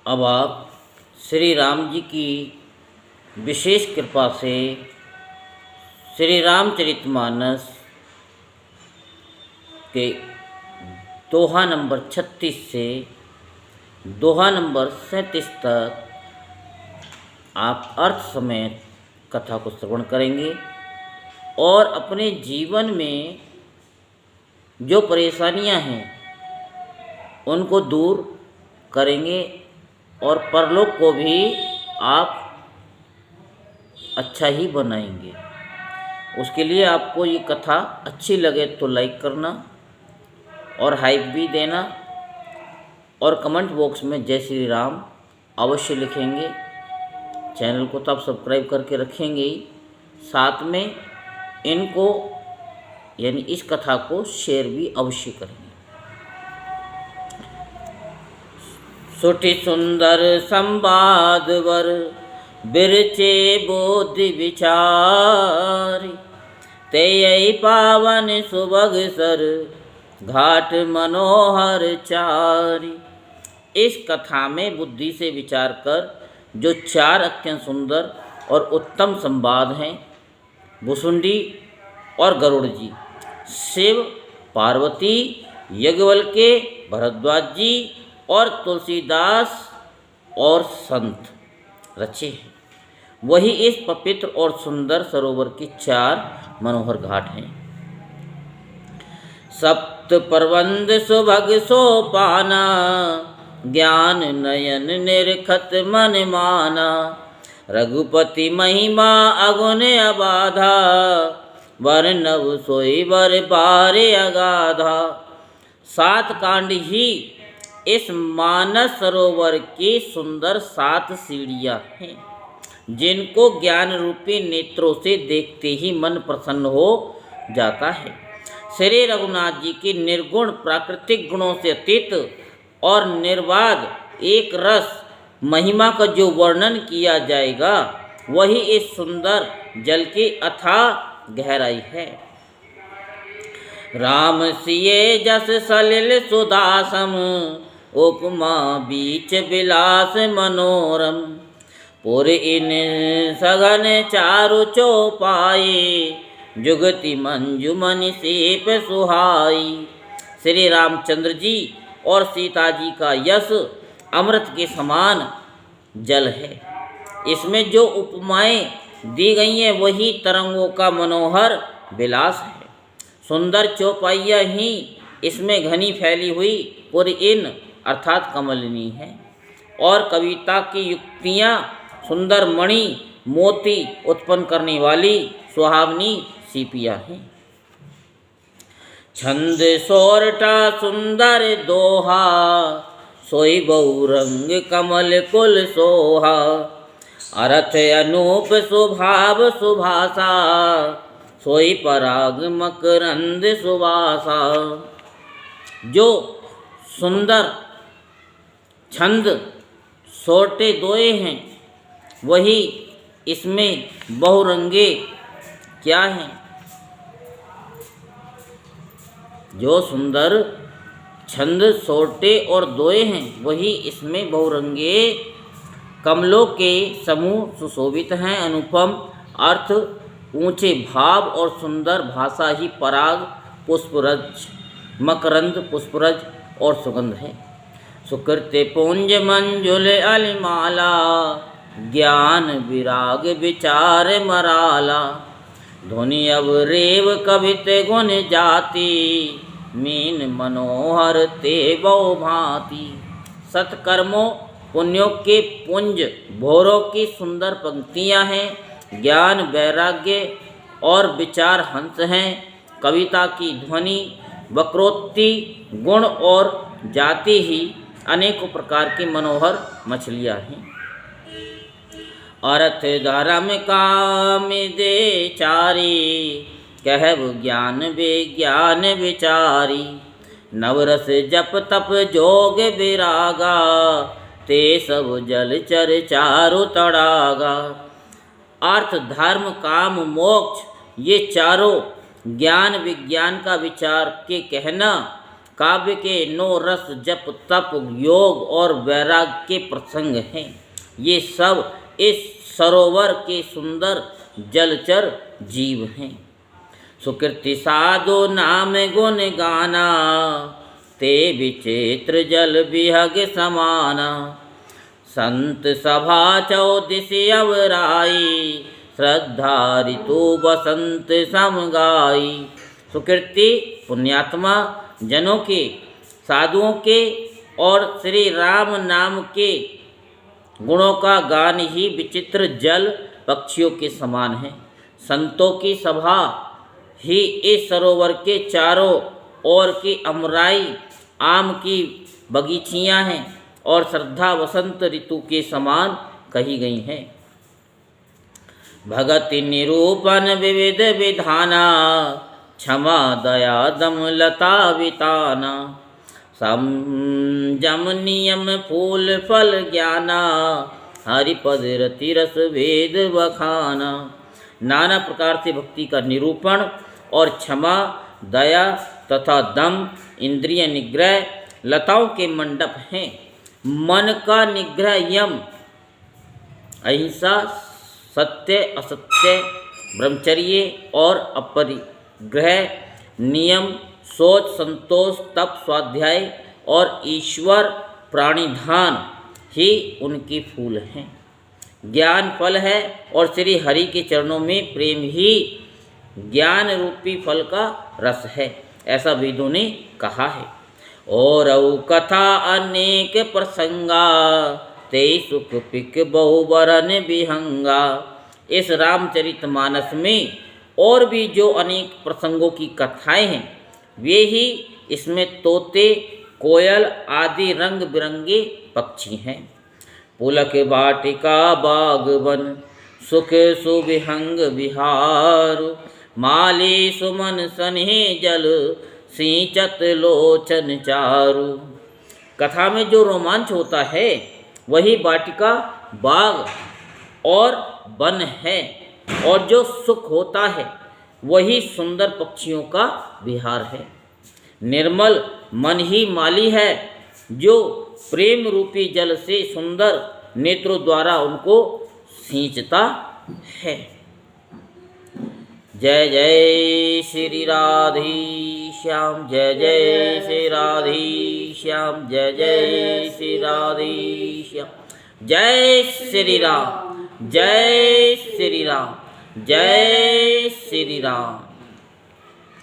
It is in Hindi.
अब आप श्री राम जी की विशेष कृपा से श्री रामचरितमानस के दोहा नंबर 36 से दोहा नंबर 37 तक आप अर्थ समेत कथा को श्रवण करेंगे और अपने जीवन में जो परेशानियां हैं उनको दूर करेंगे और परलोक को भी आप अच्छा ही बनाएंगे। उसके लिए आपको ये कथा अच्छी लगे तो लाइक करना और हाइप भी देना और कमेंट बॉक्स में जय श्री राम अवश्य लिखेंगे। चैनल को तो आप सब्सक्राइब करके रखेंगे ही, साथ में इनको यानी इस कथा को शेयर भी अवश्य करेंगे। सुठी सुंदर संवाद वर बिरचे बोधि विचार, ते यही पावन सुबग सर घाट मनोहर चारी। इस कथा में बुद्धि से विचार कर जो 4 अत्यंत सुंदर और उत्तम संवाद हैं, भुसुंडी और गरुड़ जी, शिव पार्वती, यज्ञवल्क्य, भरद्वाज जी और तुलसीदास और संत रचे हैं, वही इस पवित्र और सुंदर सरोवर की 4 मनोहर घाट हैं। सप्त प्रबंध सुभग सोपाना, ज्ञान नयन निरखत मन माना। रघुपति महिमा अगुन अबाधा, वर्णव सोई बर बारे अगाधा। 7 कांड ही इस मानस सरोवर की सुंदर 7 सीढ़ियाँ हैं, जिनको ज्ञान रूपी नेत्रों से देखते ही मन प्रसन्न हो जाता है। श्री रघुनाथ जी की निर्गुण प्राकृतिक गुणों से अतीत और निर्बाध एक रस महिमा का जो वर्णन किया जाएगा, वही इस सुंदर जल की अथाह गहराई है। राम सिए जस सलिल सुदासम, उपमा बीच विलास मनोरम। पुर इन सघन चारु चौपाई, जुगति मंजुमन सीप सुहाई। श्री रामचंद्र जी और सीता जी का यश अमृत के समान जल है। इसमें जो उपमाएं दी गई हैं वही तरंगों का मनोहर विलास है। सुंदर चौपाइयाँ ही इसमें घनी फैली हुई पुरइन अर्थात कमलिनी है, और कविता की युक्तियाँ सुंदर मणि मोती उत्पन्न करने वाली सुहावनी सीपियाँ हैं। छंद सोरठा सुंदर दोहा, सोई बहुरंग कमल कुल सोहा। अर्थ अनूप सुभाव सुभाषा, सोई पराग मकरंद सुवासा। जो सुंदर छंद सोटे दोए हैं, वही इसमें बहुरंगे क्या हैं? जो सुंदर छंद सोटे और दोए हैं, वही इसमें बहुरंगे कमलों के समूह सुशोभित हैं। अनुपम अर्थ, ऊंचे भाव और सुंदर भाषा ही पराग पुष्परज, मकरंद पुष्परज और सुगंध है। सुकृत्य पुंज मंजुल अलिमाला, ज्ञान विराग विचार मराला। ध्वनि अब रेव कवित गुण जाति, मीन मनोहर ते बहु भांति। सत्कर्मों पुण्यों के पुंज भोरों की सुंदर पंक्तियाँ हैं। ज्ञान वैराग्य और विचार हंस हैं। कविता की ध्वनि वक्रोक्ति गुण और जाति ही अनेकों प्रकार की मनोहर मछलियाँ हैं। अर्थ धर्म काम दे चारी, कहब ज्ञान विज्ञान विचारी। नवरस जप तप जोग विरागा, ते सब जल चर चारु तड़ागा। अर्थ धर्म काम मोक्ष ये चारों ज्ञान विज्ञान का विचार के कहना काव्य के 9 रस जप तप योग और वैराग्य के प्रसंग हैं। ये सब इस सरोवर के सुंदर जलचर जीव हैं। सुकृति साधो नाम गुण गाना, ते विचित्र जल विहग समाना। संत सभा चौदिसी अवराई, श्रद्धा ऋतु बसंत समगाई। सुकृति पुण्यात्मा जनों के, साधुओं के और श्री राम नाम के गुणों का गान ही विचित्र जल पक्षियों के समान है। संतों की सभा ही इस सरोवर के चारों ओर की अमराई आम की बगीचियां हैं और श्रद्धा वसंत ऋतु के समान कही गई हैं। भगति निरूपण विविध विधाना, क्षमा दया दम लता विताना। संयम नियम फूल फल ज्ञाना, हरिपद रति रस वेद बखाना। नाना प्रकार से भक्ति का निरूपण और क्षमा दया तथा दम इंद्रिय निग्रह लताओं के मंडप हैं। मन का निग्रह यम, अहिंसा, सत्य असत्य, ब्रह्मचर्य और अपरिग्रह, नियम, सोच, संतोष, तप, स्वाध्याय और ईश्वर प्राणिधान ही उनके फूल हैं। ज्ञान फल है और श्री हरि के चरणों में प्रेम ही ज्ञान रूपी फल का रस है, ऐसा वेदों ने कहा है। और कथा अनेक प्रसंगा, ते सुख पिक बहुबरन विहंगा। इस रामचरितमानस में और भी जो अनेक प्रसंगों की कथाएं हैं, वे ही इसमें तोते, कोयल आदि रंग बिरंगे पक्षी हैं। पुलक वाटिका बागवन, सुख सुविहंग विहार। माली सुमन सन्हे जल, सिंचत लोचन चारु। कथा में जो रोमांच होता है वही वाटिका, बाग और वन है, और जो सुख होता है वही सुंदर पक्षियों का विहार है। निर्मल मन ही माली है, जो प्रेम रूपी जल से सुंदर नेत्रों द्वारा उनको सींचता है। जय जय श्री राधे श्याम, जय जय श्री राधे श्याम, जय जय श्री राधे श्याम। जय श्री राम, जय श्री राम, जय श्री राम।